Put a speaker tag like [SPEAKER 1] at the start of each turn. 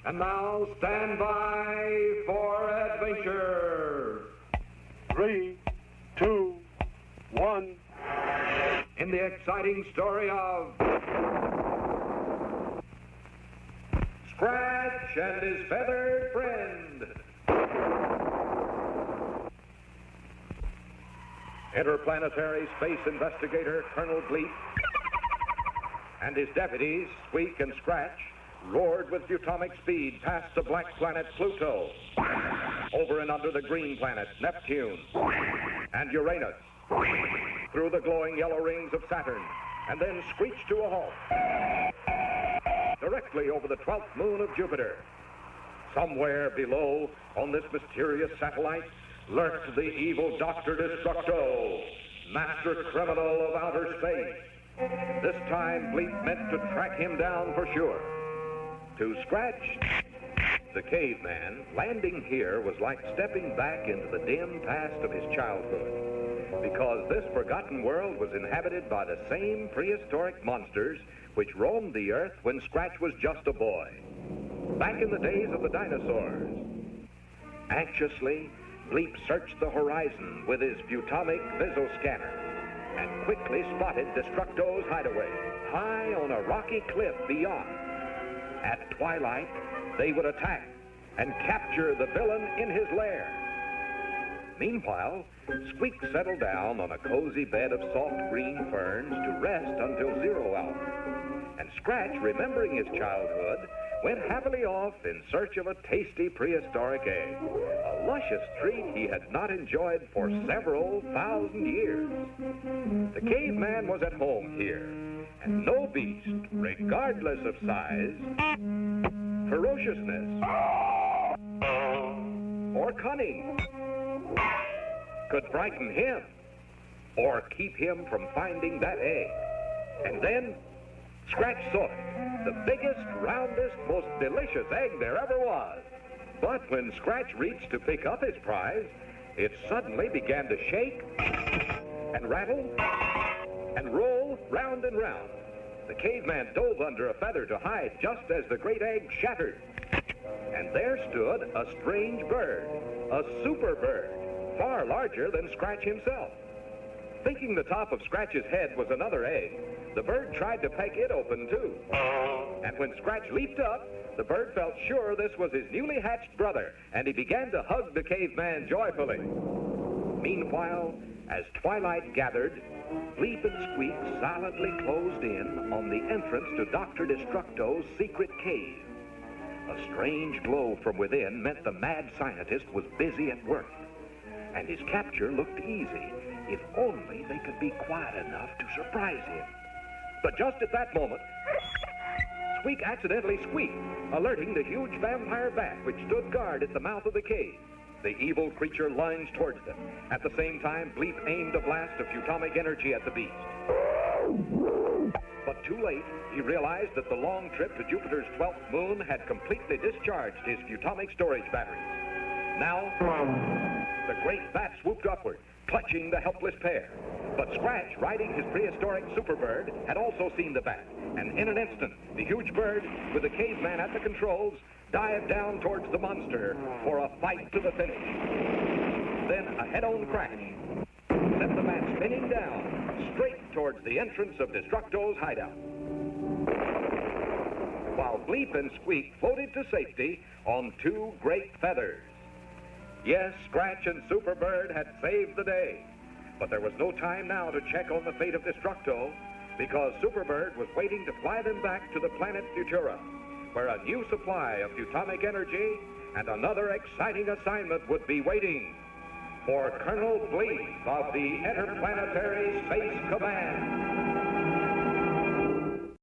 [SPEAKER 1] And now stand by for adventure.
[SPEAKER 2] 3, 2, 1.
[SPEAKER 1] In the exciting story of Scratch and his feathered friend. Interplanetary space investigator Colonel Bleep and his deputies, Squeak and Scratch, roared with atomic speed past the black planet Pluto, over and under the green planet Neptune, and Uranus, through the glowing yellow rings of Saturn, and then screeched to a halt, directly over the 12th moon of Jupiter. Somewhere below, on this mysterious satellite, lurked the evil Dr. Destructo, master criminal of outer space. This time, Bleep meant to track him down for sure. To Scratch, the caveman, landing here was like stepping back into the dim past of his childhood, because this forgotten world was inhabited by the same prehistoric monsters which roamed the earth when Scratch was just a boy, back in the days of the dinosaurs. Anxiously, Bleep searched the horizon with his butomic visoscanner and quickly spotted Destructo's hideaway, high on a rocky cliff beyond. At twilight, they would attack and capture the villain in his lair. Meanwhile, Squeak settled down on a cozy bed of soft green ferns to rest until 0 hour. And Scratch, remembering his childhood, went happily off in search of a tasty prehistoric egg, a luscious treat he had not enjoyed for several thousand years. The caveman was at home here, and no beast, regardless of size, ferociousness, or cunning, could frighten him or keep him from finding that egg. And then Scratch saw it, the biggest, roundest, most delicious egg there ever was. But when Scratch reached to pick up his prize, it suddenly began to shake and rattle and roll round and round. The caveman dove under a feather to hide just as the great egg shattered. And there stood a strange bird, a super bird, far larger than Scratch himself. Thinking the top of Scratch's head was another egg, the bird tried to peck it open too. And when Scratch leaped up, the bird felt sure this was his newly hatched brother, and he began to hug the caveman joyfully. Meanwhile, as twilight gathered, Bleep and Squeak silently closed in on the entrance to Dr. Destructo's secret cave. A strange glow from within meant the mad scientist was busy at work, and his capture looked easy if only they could be quiet enough to surprise him. But just at that moment, Squeak accidentally squeaked, alerting the huge vampire bat which stood guard at the mouth of the cave. The evil creature lunged towards them. At the same time, Bleep aimed a blast of atomic energy at the beast. But too late, he realized that the long trip to Jupiter's 12th moon had completely discharged his atomic storage batteries. Now, the great bat swooped upward, clutching the helpless pair. But Scratch, riding his prehistoric superbird, had also seen the bat, and in an instant, the huge bird, with the caveman at the controls, dived down towards the monster for a fight to the finish. Then a head-on crash sent the bat spinning down, straight towards the entrance of Destructo's hideout, while Bleep and Squeak floated to safety on 2 great feathers. Yes, Scratch and Superbird had saved the day, but there was no time now to check on the fate of Destructo, because Superbird was waiting to fly them back to the planet Futura, where a new supply of atomic energy and another exciting assignment would be waiting for Colonel Bleep of the Interplanetary Space Command.